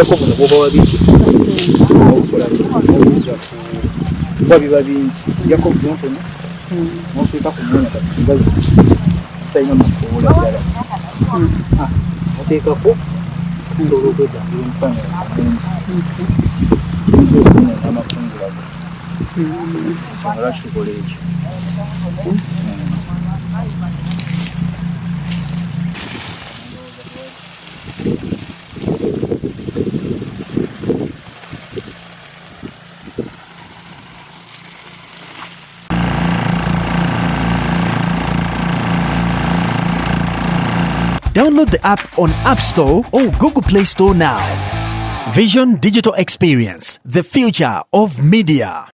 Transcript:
Yako buno bwoba wabiki okola okuza ku biba bingi yako buno kono mufika kumwona katigazi tayina mukola dala oteekako ndolo kweda mfano amafungula sangala kikoleeki Download the app on App Store or Google Play Store now. Vision Digital Experience, the future of media.